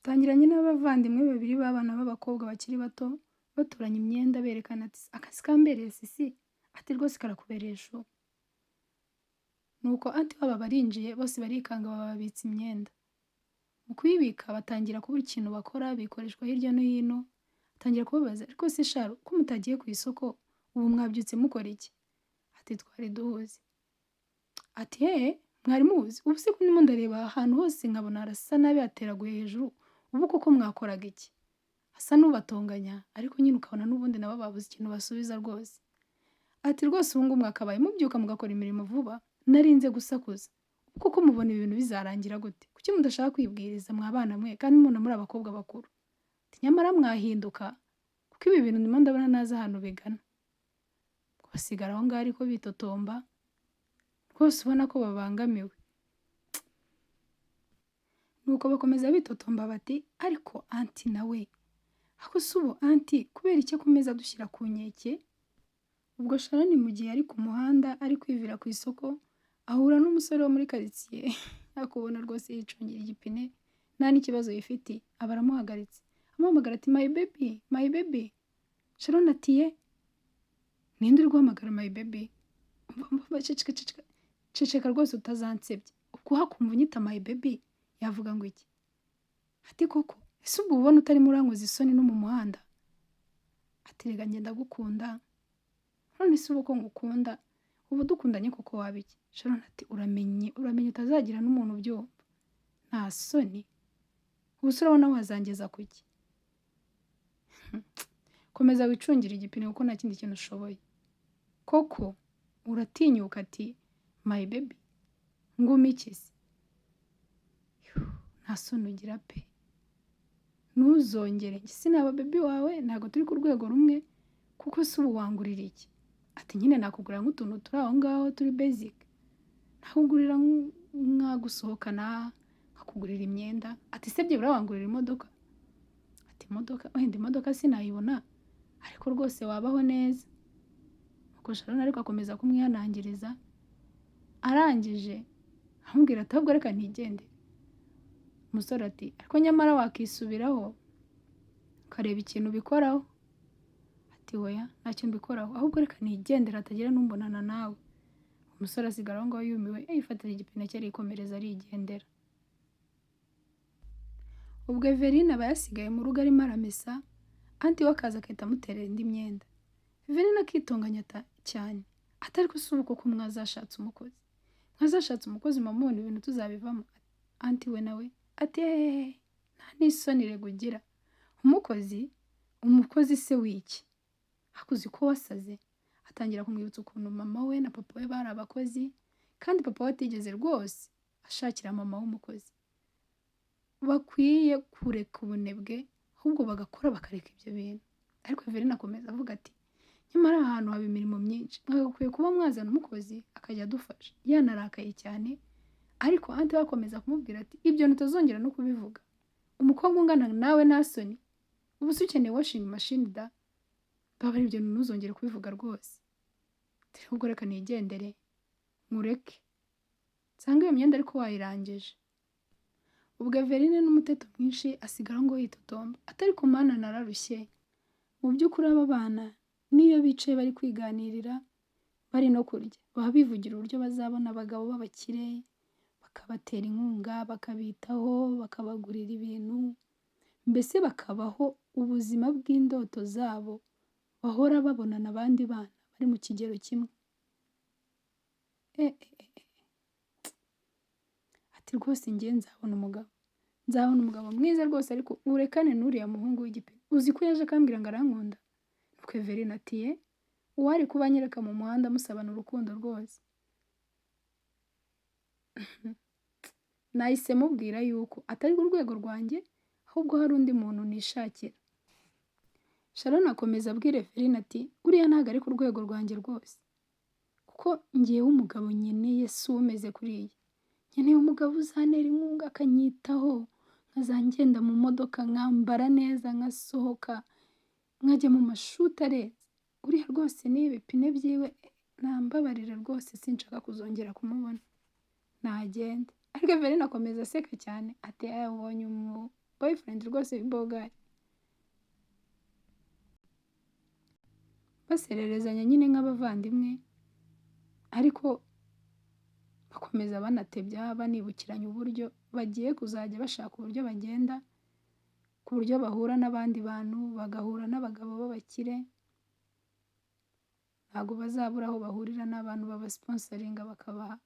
Tangiranye n'abavandimwe babiri b'abana b'abakobwa bakiri bato, batoranya imyenda berekana ati akazi kambereye sisi, ati rwose karakubereye shu. Nuko anti wabo barinjiye bose barikanga baba babitse imyenda. Mu kuyibika batangira kubura ikintu bakora bikoreshwa hirya no hino, atangira kubabaza ariko se sharu ko mutagiye ku isoko ubu mwabyutse mukora iki? Ati twari duhuze. Ati mwari muzi ubu se ko ndimo ndareba ahantu hose nkabona harasa nabi hateraguye hejuru, ubu koko mwakoraga iki? Asa n'ubatonganya ariko nyine ukabona n'ubundi nabo babuze ikintu basubiza rwose. Ati rwose ubu ngubu mwakabaye mubyuka mugakora imirimo vuba, narinze gusakuza. Kuko mubona ibintu bizarangira gute? Kuki mudashaka kwibwiriza mwabana mwe kandi mubona muri abakobwa bakuru? Ati nyamara mwahinduka kuko ibi bintu ndimo ndabona nazi ahantu bigana. Basigara aho ngaho ariko bitotomba, rwose ubona ko babangamiwe. Nuko bakomeza bitotomba bati ariko anti nawe, ako si ubu anti kubera icyo akomeza dushyira ku nkeke? Ubwo Sharoni mu gihe ari ku muhanda ari kwivira ku isoko, ahura n'umusore wo muri karitsiye, akubona rwose yicungira igipine, nta n'ikibazo yifitiye, aba aramuhagaritse. Amuhamagara ati my baby. Sharoni ati ninde uri guhamagara my baby? Ceceka rwose utazansebye. Ubwo hakumva unyita my baby yavuga ngo iki? Ati koko ese ubwo ubona utarimo urankoza isoni no mu muhanda? Ati rega ngenda gukunda. None se ubu ko ngukunda, ubu dukundanye koko waba iki? Sharoni ati uramenye utazagira n'umuntu ubyumva. Nta soni. Ubu se urabona wazangeza kuki? Komeza wicungire igipine kuko nta kindi kintu ushoboye. Koko uratinyuka ati my baby ngumikize. Nta soni ugira pe. Ntuzongere, sinaba baby wawe ntabwo turi ku rwego rumwe, kuko se ubu wangurira iki? Ati nyine nakugurira nk'utuntu turi aho ngaho turi basic. Nakugurira gusohokana, nkakugurira imyenda. Ati se byibura wangurira imodoka? Ati wenda imodoka sinayibona ariko rwose wabaho neza. Nuko Sharoni ariko akomeza kumwihanangiriza, arangije amubwira ati ahubwo reka ntigendere. Umusore ati ariko nyamara wakisubiraho ukareba ikintu bikoraho. Ati oya nta kintu bikoraho, ahubwo reka nigendera atagira n'umbonana nawe. Umusore asigara aho ngaho yumiwe, yifatira igipine cye arikomereza arigendera. Ubwo Everine aba yasigaye mu rugo arimo aramesa, anti we akaza agahita amuterera indi myenda. Everine akitonganya cyane, atari ko si ubu koko mwazashatse umukozi. Mwazashatse umukozi mubona ibintu tuzabivamo. Anti we nawe ati nta n'isoni rega ugira. Umukozi se w'iki? Hakuzi ko wasaze. Atangira kumwibutsa ukuntu mama we na papa we bari abakozi, kandi papa we atigeze rwose ashakira mama w'umukozi. Bakwiye kureka ubunebwe ahubwo bagakora bakareka ibyo bintu. Ariko Everine akomeza avuga ati nyamara ahantu haba imirimo myinshi, mwagakwiye kuba mwazana umukozi akajya adufasha. Yanarakaye cyane, ariko anti bakomeza kumubwira ati ibyo ntituzongera no kubivuga. Umukobwa ungana nawe nta soni, ubu se ukeneye washing machine da? Baba ari ibyo ntuzongere kubivuga rwose. Ahubwo reka nigendere nkureke, nsanga iyo myenda ariko wayirangije. Ubwo Everine n'umuteto mwinshi asigara ngo yitotomba, atari ku mana nararushye. Mu by'ukuri aba bana niyo bicaye bari kwiganirira bari no kurya, baba bivugira uburyo bazabona abagabo b'abakire, bakabatera inkunga, bakabitaho, bakabagurira ibintu, mbese bakabaho ubuzima bw'indoto zabo, bahora babonana abandi bana bari mu kigero kimwe. Ati rwose ngiye nzabona umugabo mwiza rwose, ariko urekane n'uriya muhungu w'igipine. Uzi ko yaje akambwira ngo arankunda? Nuko Everine ati uwari kuba anyereka mu muhanda musabana urukundo rwose. Nahise mubwira yuko atari ku rwego rwanjye, ahubwo hari undi muntu nishakira. Sharoni akomeza abwira Everine ati uriya ntabwo ari ku rwego rwanjye rwose, kuko ngewe umugabo nkeneye si umeze kuriya. Nkeneye umugabo uzantera inkunga akanyitaho, nkazangenda mu modoka nkambara neza, nkasohoka nkajya mu mashuti areze. Uriya rwose ni ibipine byiwe nambabarira rwose, sinshaka kuzongera kumubona, nagende. Ariko Everine akomeza aseka cyane ati ubonye boyfriend rwose w'ibogari, basererezanya nyine nk'abavandimwe, ariko bakomeza banatebya banibukiranya uburyo bagiye kuzajya bashaka uburyo bagenda, ku buryo bahura n'abandi bantu, bagahura n'abagabo b'abakire, ntabwo bazabura aho bahurira n'abantu babasponsoringa bakabaha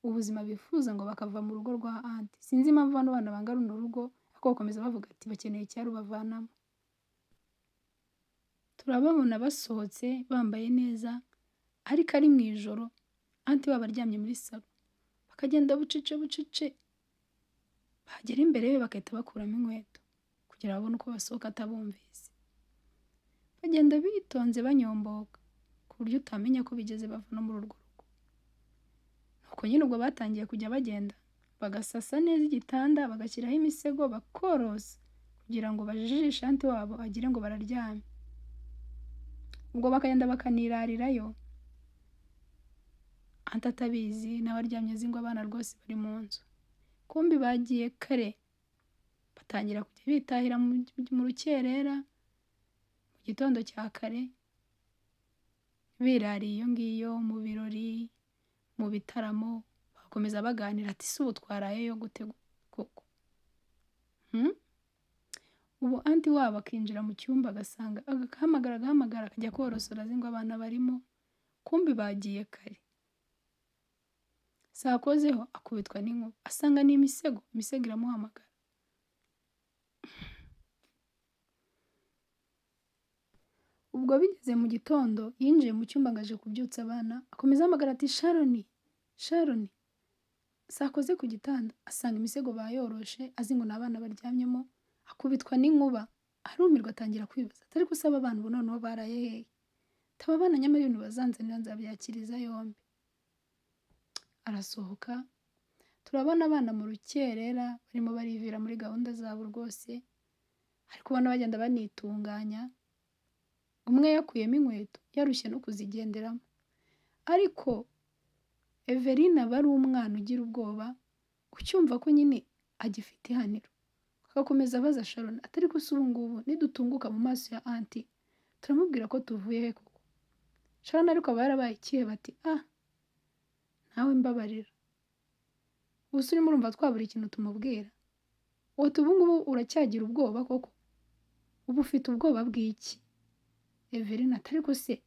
ubuzima bifuza ngo bakava mu rugo rwa anti. Sinzi impamvu bano bana banga runo rugo, ariko bakomeza bavuga ati bakeneye icyarubavanamo. Turababona basohotse bambaye neza, ariko ari mu ijoro anti wabo aryamye muri salo, bakagenda bucece bucece, bagera imbere ye bagahita bakuramo inkweto kugira babone uko basohoka atabumvise. Bagenda bitonze banyomboka ku buryo utamenya ko bigeze bava no muri urwo rugo. Nuko nyine ubwo batangiye kujya bagenda bagasasa neza igitanda, bagashyiraho imisego, bakorosa kugira ngo bajijishe anti wabo agire ngo bararyamye. Ubwo bakagenda bakanirarirayo, anti atabizi nawe aryamye azi ngo abana rwose bari mu nzu. Kumbi bagiye kare, batangira kujya bitahira mu rukerera, mu gitondo cya kare, birariye iyo ngiyo mu birori, mu bitaramo, bakomeza baganira ati si ubu twarayeyo gute koko. Ubu anti wabo akinjira mu cyumba agasanga agahamagara akajya korosora azi ngo abana barimo, kumbi bagiye kare. Sakozeho akubitwa n'inkuba, asanga ni imisego iramuhamagara. Ubwo bigeze mu gitondo yinjiye mu cyumba ngo aje kubyutsa abana, akomeza ahamagara ati Sharoni. Sakoze ku gitanda asanga imisego bayoroshe azi ngo ni abana baryamyemo, akubitwa n'inkuba, arumirwa atangira kwibaza atari gusaba abana ubu noneho baraye hehe, taba abana nyamara ibintu bazanzanira nzabyakiriza yombi. Arasohoka, turabona abana mu rukerera barimo barivira muri gahunda zabo rwose, ariko ubona bagenda banitunganya, umwe yakuyemo inkweto yarushye no kuzigenderamo. Ariko Everine aba ari umwana ugira ubwoba, ucyumva ko nyine agifite ihaniro, agakomeza abaza Sharon atari ko ubu ngubu nidutunguka mu maso ya anti turamubwira ko tuvuye he koko. Sharon ariko aba yarabaye ikihe bati nawe mbabarira, ubu urimo urumva twabura ikintu tumubwira, ubu ngubu uracyagira ubwoba koko, ubu ufite ubwoba bw'iki? Everine atari ko se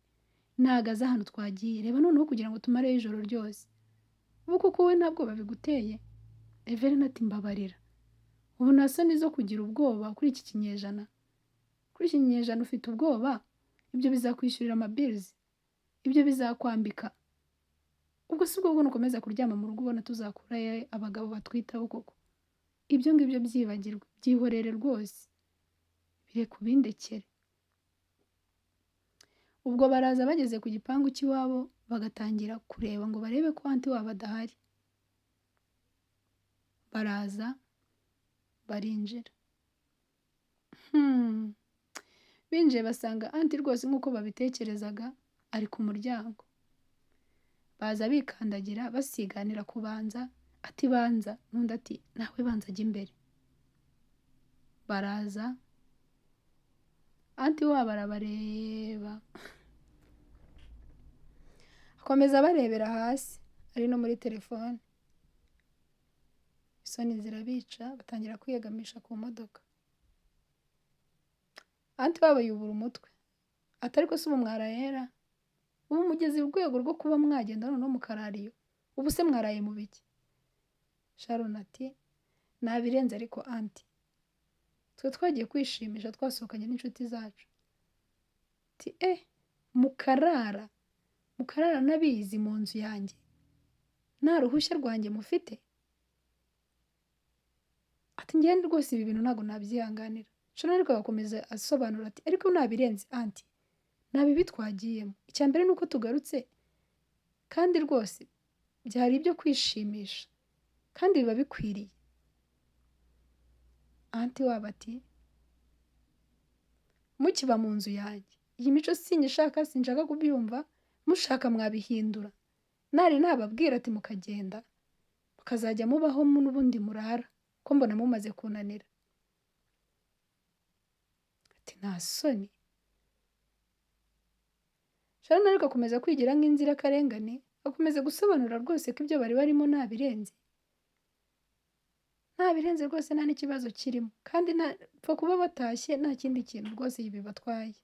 nagaze ahantu twagiye, reba noneho kugira ngo tumareyo ijoro ryose, ubu koko we nta bwoba biguteye? Everine ati mbabarira, ubu nta soni zo kugira ubwoba kuri iki kinyejana? Kuri iki kinyejana ufite ubwoba? Ibyo bizakwishyurira amabirizi, ibyo bizakwambika, ubwo si bwo nukomeza kuryama mu rugo ubona tuzakurayo abagabo batwitaho koko? Ibyo ngibyo byibagirwe, byihorere rwose, bireke ubindekere. Ubwo baraza bageze ku gipangu cy'iwabo bagatangira kureba ngo barebe ko anti wabo adahari. Baraza barinjira, binjiye basanga anti rwose nk'uko babitekerezaga ari ku muryango. Baza bikandagira basiganira kubanza, ati banza, n'undi ati nawe banza ajya imbere. Baraza anti wabo arabareba, akomeza barebera hasi ari no muri telefone. Isoni zirabica batangira kwiyegamisha ku modoka. Anti wabo yubura umutwe atari ko si ubu mwarayera, ubu mugeze urwego rwo kuba mwagenda noneho mukarariyo, ubu se mwaraye mu biki? Sharon ati nabirenze ariko anti, twe twagiye kwishimisha twasohokanye n'inshuti zacu. Ati mukarara nabizi mu nzu yanjye, nta ruhushya rwanjye mufite? Ati ngende rwose ibi bintu ntabwo nabyihanganira. Sharon ariko agakomeza asobanura ati ariko nabirenze anti, nabibi twagiyemo, icya mbere ni uko tugarutse kandi rwose byari ibyo kwishimisha kandi biba bikwiriye. Anti wabo ati mukiba mu nzu yanjye, iyi mico sinyishaka, sinshaka kubyumva, mushaka mwabihindura, nari nababwira ati mukagenda mukazajya mubaho n'ubundi murara, ko mbona mumaze kunanira. nta soni. Sharon ariko akomeza kwigira nk'inzirakarengane, akomeza gusobanura rwose ko ibyo bari barimo nta birenze rwose, nta n'ikibazo kirimo, kandi pfa kuba batashye nta kindi kintu rwose bibatwaye.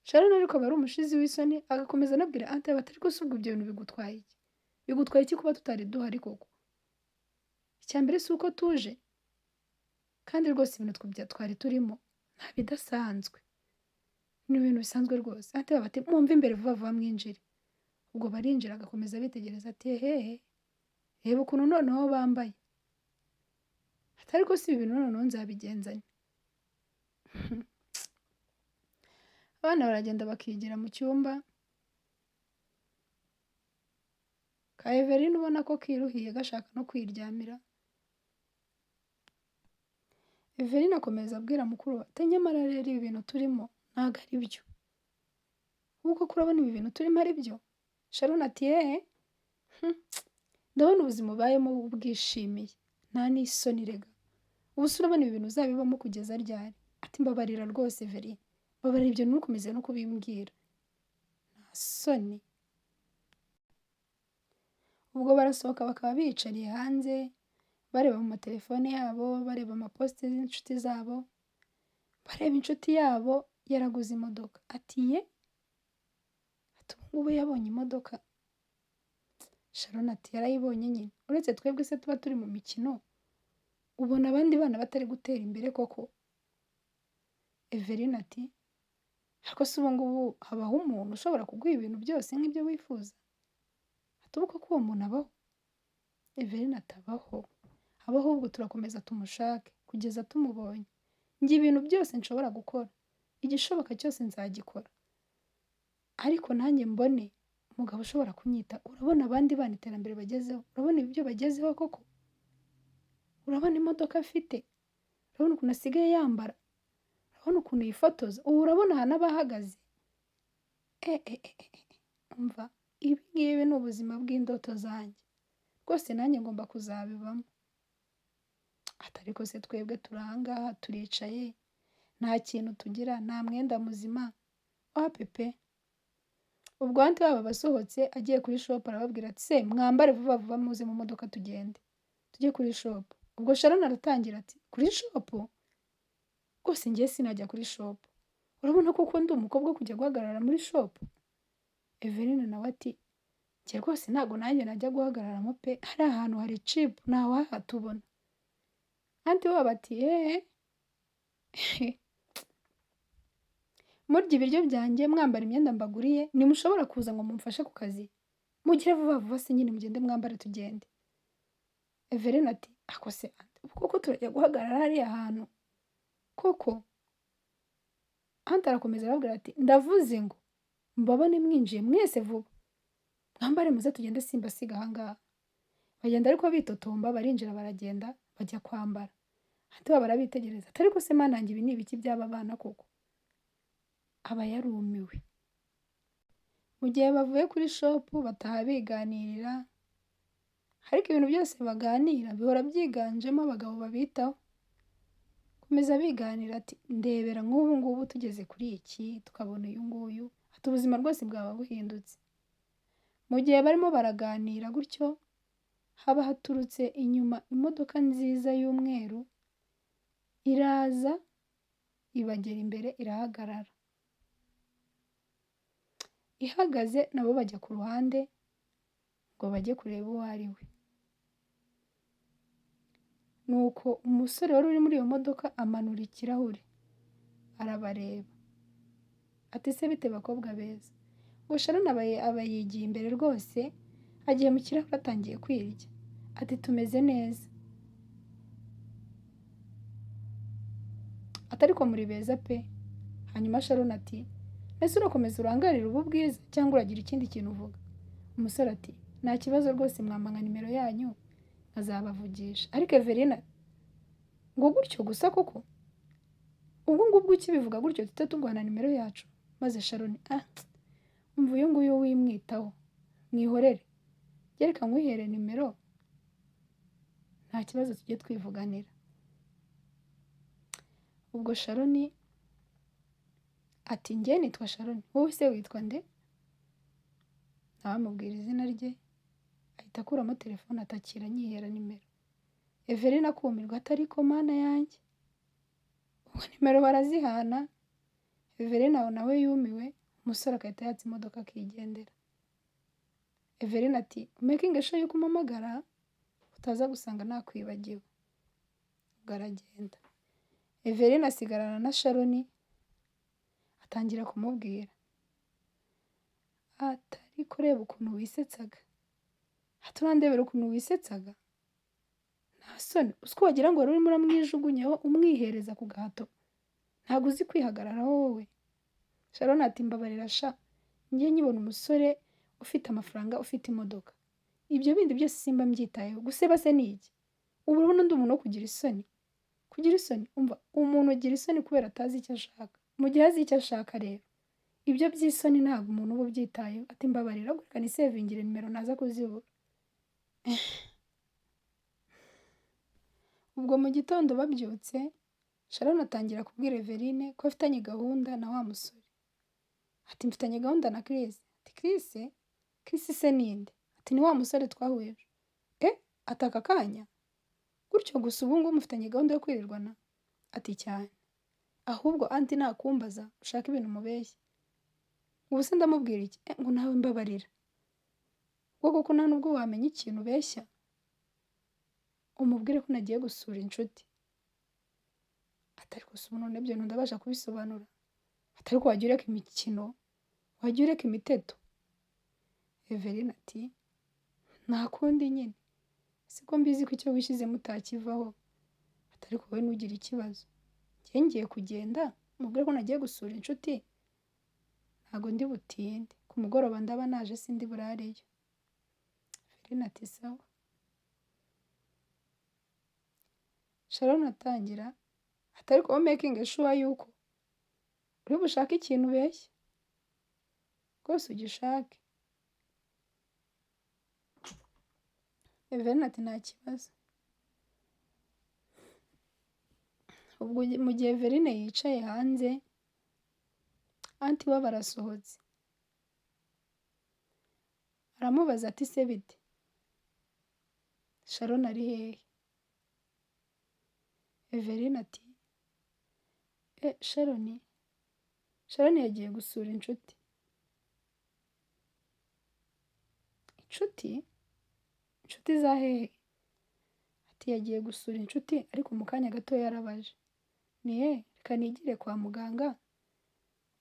Sharon ariko aba ari umushizi w'isoni, agakomeza anabwira Ante batari ko subwo ibyo bintu bigutwaye iki? Bigutwaye iki kuba tutari duhari koko? Icya mbere si uko tuje, kandi rwose ibintu twari turimo nta bidasanzwe, ni ibintu bisanzwe rwose. Ante bati mwumve imbere vuba vuba mwinjire. Ubwo barinjira, agakomeza bitegereza ati hehe, reba ukuntu noneho bambaye. Atari ko si ibi bintu noneho nzabigenzanya. Abana baragenda bakigira mu cyumba. Ka Eveline ubona ko kiruhiye gashaka no kwiryamira. Eveline akomeza abwira mukuru we ati nyamara rero ibi bintu turimo ntago ari byo. Ubwo kurabona ibi bintu turimo ari byo? Sharon ati ndabona ubuzima ubayemo ubwishimiye, nta n'isoni rega. Ubu se urabona ibi bintu uzabibamo kugeza ryari? Ati mbabarira rwose Eveline, mbabarira ibyo ntukomeze no kubimbwira, nta soni. Ubwo barasohoka bakaba biyicariye hanze bareba mu matelefone yabo, bareba amaposite z'inshuti zabo, bareba inshuti yabo yaraguze imodoka. Ati ati ubu ngubu yabonye imodoka? Sharon ati yarayibonye nyine, uretse twebwe se tuba turi mu mikino, ubona abandi bana batari gutera imbere koko? Eveline ati ariko se ubu ngubu habaho umuntu ushobora kuguha ibintu byose nk'ibyo wifuza? Ati ubu koko uwo muntu abaho? Eveline ati abaho, ahubwo turakomeza tumushake kugeza tumubonye. Njye ibintu byose nshobora gukora, igishoboka cyose nzagikora, ariko nanjye mbone umugabo ushobora kunyita. Urabona abandi bana iterambere bagezeho, urabona ibyo bagezeho koko, urabona imodoka afite, urabona ukuntu asigaye yambara, urabona ukuntu yifotoza, ubu urabona ahantu aba ahagaze. Umva, ibi ngibi ni ubuzima bw'indoto zanjye rwose, nanjye ngomba kuzabibamo. Atari ko se twebwe turi ahangaha turicaye, nta kintu tugira, nta mwenda muzima pepe. Ubwo Ante baba basohotse agiye kuri shop, arababwira ati se mwambare vuba vuba muze mu modoka tugende tujye kuri shop. Ubwo Sharon aratangira ati kuri shop? Rwose ngiye sinajya kuri shop, urabona kuko ndi umukobwa kujya guhagarara muri shop? Eveline nawe ati njye rwose ntabwo nanjye najya guhagararamo pe, hari ahantu hari cheap ntawahatubona. Ante baba ati murya ibiryo byanjye, mwambara imyenda mbaguriye, ntimushobora kuza ngo mumfashe ku kazi? Mugire vuba vuba se nyine mugende mwambare tugende. Eveline ati ako se Ante, ubu koko turajya guhagarara hariya hantu koko? Ante arakomeza arababwira ati ndavuze ngo mbabone mwinjiye mwese vuba, mwambare muze tugende simbasiga ahangaha. Bagenda ariko bitotomba, barinjira baragenda bajya kwambara. Ante baba barabitegereza ati ariko se mana yanjye ibi ni ibiki by'aba bana koko? Aba yarumiwe. Mu gihe bavuye kuri shop bataha biganirira, ariko ibintu byose baganira bihora byiganjemo abagabo babitaho. Komeza biganira ati ndebera nk'ubu ngubu tugeze kuri iki tukabona uyu nguyu, ati ubuzima rwose bwaba buhindutse. Mu gihe barimo baraganira gutyo, haba haturutse inyuma imodoka nziza y'umweru, iraza ibagera imbere irahagarara. Ihagaze nabo bajya ku ruhande ngo bajye kureba uwo ari we. Nuko umusore wari uri muri iyo modoka amanura ikirahure arabareba ati se bite bakobwa beza? Ngo Sharon aba yigiye imbere rwose, agiye mu kirahure atangiye kwirya ati tumeze neza. Atari ko muri beza pe. Hanyuma Sharon ati ese urakomeza urangarira ubu bwiza cyangwa uragira ikindi kintu uvuga? Umusore ati nta kibazo rwose, mwampa nimero yanyu nkazabavugisha. Ariko Eveline ngo gutyo gusa koko? Ubwo ngubwo ukibivuga gutyo tuhita tuguhana nimero yacu? Maze Sharon umva uyu nguyu wimwitaho, mwihorere, gereka nkwihere nimero, nta kibazo tujye twivuganira. ubwo Sharoni ati njye nitwa Sharoni, wowe se witwa nde? nawe amubwira izina rye, ahita akuramo telefone atakira anyihera nimero. Everine akumirwa ati ariko mana yanjye, ubwo nimero barazihana. Everine aho nawe yumiwe, umusore agahita yatsa imodoka akigendera. Everine ati making sure yuko umpamagara utaza gusanga nakwibagiwe. Ubwo aragenda. Everine asigarana na Sharoni, atangira kumubwira atari kureba ukuntu wisetsaga, turandebera ukuntu wisetsaga, nta soni, uko wagira ngo wari urimo uramwijugunyeho umwihereza ku gahato, ntabwo uzi kwihagararaho wowe. Sharoni ati mbabarira sha, njye nkibona umusore ufite amafaranga, ufite imodoka, ibyo bindi byose simba mbyitayeho, guseba se ni iki? Ubu urabona undi umuntu wo kugira isoni? Kugira isoni? Umva, umuntu ugira isoni kubera atazi icyo ashaka. Mu gihe azi icyo ashaka rero, ibyo by'isoni ntabwo umuntu uba ubyitayeho. Ati mbabarira reka nisevingire nimero naza kuzibura. Ubwo mu gitondo babyutse, Sharoni atangira kubwira Everine ko afitanye gahunda na wa musore. Ati mfitanye gahunda na Chris. Ati Chris? Chris se ninde? Ati ni wa musore twahuye. Ati aka kanya? Gutyo gusa ubu ngubu mufitanye gahunda yo kwirirwana? Ati cyane. Ahubwo anti nakumbaza ushaka ibintu mubeshya. Ubu se ndamubwira iki? Ngo nawe mbabarira. Ubwo kuko nta nubwo wamenya ikintu ubeshya, umubwire ko nagiye gusura inshuti. Atari gusa ubu none byo ndabasha kubisobanura. Atari ko wajya ureka imikino, wajya ureka imiteto. Everine ati nta kundi nyine, siko mbizi ko icyo wishyizemo utakivaho. Atari ko wowe nugira ikibazo, njye ngiye kugenda umubwire ko nagiye gusura inshuti, ntago ndi butinde, ku mugoroba ndaba naje sindi burareyo. Everine ati sawa. Sharoni atangira atari ko making sure yuko uri bushake ikintu ubeshya, rwose ugishake. Everine ati nta kibazo. Ubwo mu gihe Everine yicaye hanze, anti we barasohotse. Aramubaza ati se bite? Sharoni ari hehe? Everine ati Sharoni yagiye gusura inshuti. Inshuti? Inshuti za hehe? Ati yagiye gusura inshuti ariko mu kanya gato yarabaje. Ni reka nigire kwa muganga,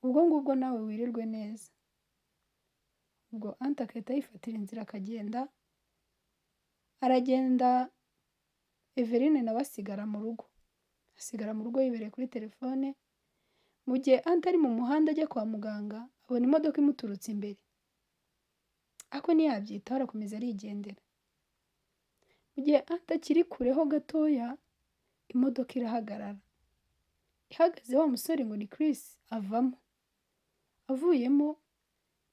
ubwo ngubwo nawe wirirwe neza. Ubwo anti akahita yifatira inzira akagenda. Aragenda, Everine nawe asigara mu rugo. Asigara mu rugo yibereye kuri telefone. Mu gihe anti ari mu muhanda ajya kwa muganga, abona imodoka imuturutse imbere. Ako ntiyabyitaho arakomeza arigendera. Mu gihe anti akiri kureho gatoya, imodoka irahagarara. Ihagaze wa musore ngo ni Chris avamo. Avuyemo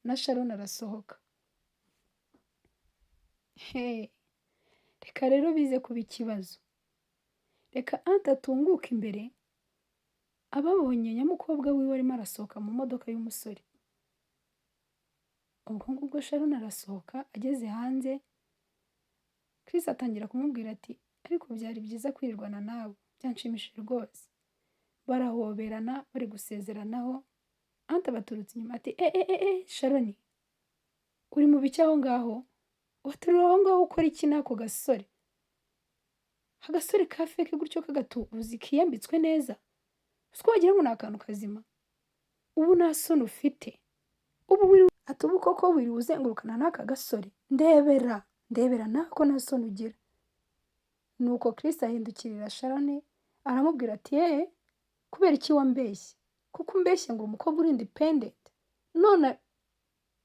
na Sharoni arasohoka. Reka rero bize kuba ikibazo. Reka anti atunguka imbere, ababonye nyamukobwa wiwe arimo arasohoka mu modoka y'umusore. Ubwo ngubwo Sharoni arasohoka, ageze hanze, Chris atangira kumubwira ati ariko byari byiza kwirirwana nawe, byanshimishije rwose. Barahoberana bari gusezeranaho, anti abaturutse inyuma ati Sharoni, uri mu biki aho ngaho? Waturura aho ngaho ukora iki n'ako gasore? Agasore ka feke gutyo k'agatubuzi kiyambitswe neza, siko wagira ngo ni akantu kazima? Ubu nta soni ufite? Ati ubu koko wiriwe uzengurukana n'aka gasore? Ndebera nawe ko nta soni ugira. Nuko Chris ahindukirira Sharoni aramubwira ati kubera iki wambeshye? Kuko umbeshye ngo umukobwa uri independent, none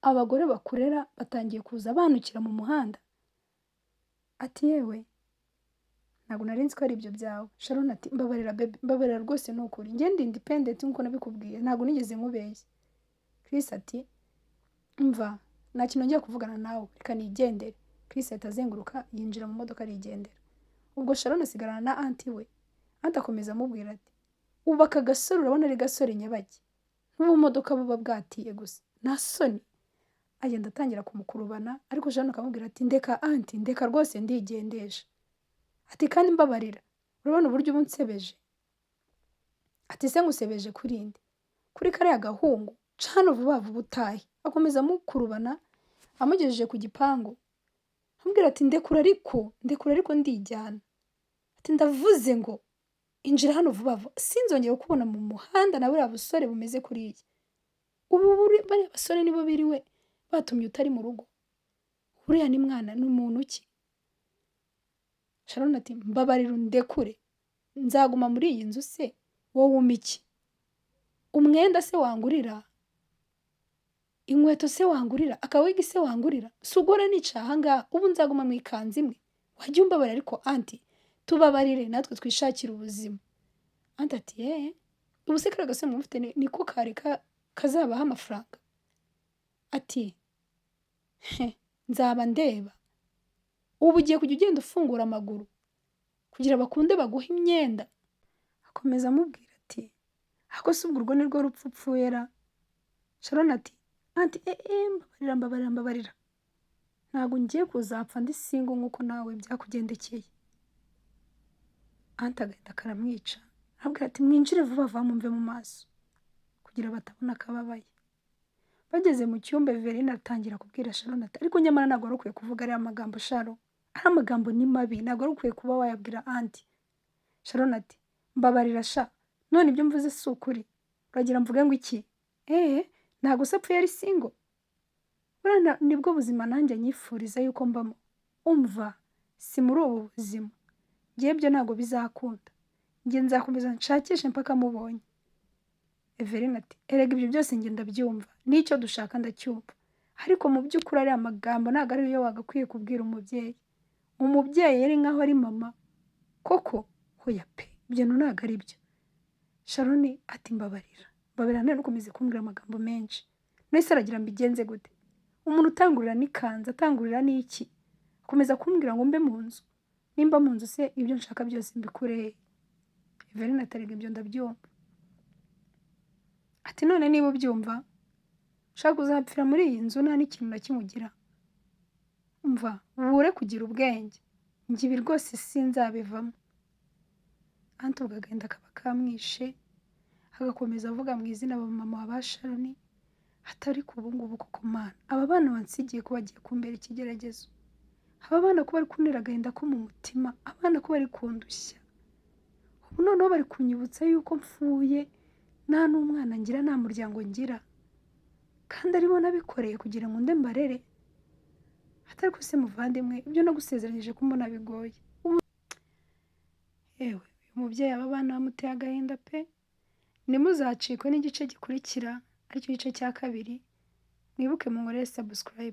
abagore bakurera batangiye kuza banukira mu muhanda. Ati yewe ntabwo nari nzi ko ari ibyo byawe. Sharoni ati mbabarira baby, mbabarira rwose ni ukuri, njye ndi independent nk'uko nabikubwiye, ntabwo nigeze nkubeshya. Chris ati mva nta kintu ngiye kuvugana nawe, reka nigendere. Chris ahita azenguruka yinjira mu modoka arigendera. Ubwo Sharoni asigarana na anti we. Anti akomeza amubwira ati ubu aka gasore urabona ari gasore nyabaki, n'ubumodoka buba bwatiye gusa, nta soni. Agenda atangira kumukurubana, ariko Jeanne akamubwira ati ndeka anti, ndeka rwose ndigendesha. Ati kandi mbabarira, urabona uburyo ubu unsebeje. Ati se ngusebeje kuri nde? Kuri kariya gahungu, ca hano vuba vuba utahe. Akomeza amukurubana, amugejeje ku gipangu. Amubwira ati ndekura ariko ndijyana. Ati ndavuze ngo injira hano vuba vuba, sinzongeye kukubona mu muhanda na buriya busore bumeze kuriya. Ubu bariya basore nibo biriwe batumye utari mu rugo. Uriya ni mwana, ni muntu ki? Sharon ati mbabarira undekure, nzaguma muri iyi nzu se wowe umpa iki? Umwenda se wangurira? Inkweto se wangurira? Akawigi se wangurira? Sugora nica ahangaha, ubu nzaguma mu ikanzu imwe. Wajya umbabarira ariko anti, tubabarire natwe twishakira ubuzima. Anti ati ubu se kariya gasore mufite niko kari kazabaho amafaranga? Ati nzaba ndeba. Ubu ugiye kujya ugenda ufungura amaguru kugira bakunde baguha imyenda. Akomeza amubwira ati ako se ubwo urwo ni rwo rupfu upfuye ra? Sharon ati anti mbabarira, ntabwo ngiye kuzapfa ndi singo nk'uko nawe byakugendekeye. Anti agahita karamwica, arabwira ati mwinjire vuba vuba mumve mu maso kugira batabona akababaye. Bageze mu cyumba Everine atangira kubwira Sharon ati ariko nyamara ntabwo wari ukwiye kuvuga ariya magambo Sharon, ari amagambo ni mabi, ntabwo wari ukwiye kuba wayabwira anti. Sharon ati mbabarira sha, none ibyo mvuze si ukuri, uragira mvuge ngo iki? Ntabwo se apfuye ari singo? Buriya nibwo buzima nanjye nyifuriza yuko mbamo. Umva, si muri ubu buzima, ngiye byo ntabwo bizakunda, njye nzakomeza nshakishe mpaka mubonye. Everine ati erega ibyo byose njye ndabyumva, n'icyo dushaka ndacyumva, ariko mu by'ukuri ariya magambo ntabwo ari yo wagakwiye kubwira umubyeyi. Umubyeyi yari nkaho ari mama koko. Hoya pe, ibyo ntabwo ari byo. Sharon ati mbabarira none ukomeze kumbwira amagambo menshi, nese aragira mbigenze gute? Umuntu utangurira n'ikanzu, atangurira n'iki, akomeza kumbwira ngo mbe mu nzu. Nimba mu nzu se ibyo nshaka byose mbikure? Everine atarega ibyo ndabyumva. Ati none niba ubyumva ushaka kuzapfira muri iyi nzu nta n'ikintu na kimwe ugira, umva ubure kugira ubwenge, njye ibi rwose sinzabivamo. Anti ubwo agahinda kaba kamwishe, agakomeza avuga mu izina mama wa ba Sharon atari ku ngubu koko mana, aba bana bansigiye ko bagiye kumbera ikigeragezo, aba bana ko bari kuntera agahinda ko mu mutima, abana ko bari kundushya, ubu noneho bari kunyibutsa yuko mpfuye nta n'umwana ngira, nta muryango ngira, kandi aribo nabikoreye kugira ngo nde mbarere. Atari ko se muvandimwe, ibyo nagusezeranyije ko mbona bigoye. Uyu mubyeyi aba bana bamuteye agahinda pe. Ntimuzacikwe n'igice gikurikira, aricyo gice cya 2. Mwibuke munkorere subscribe.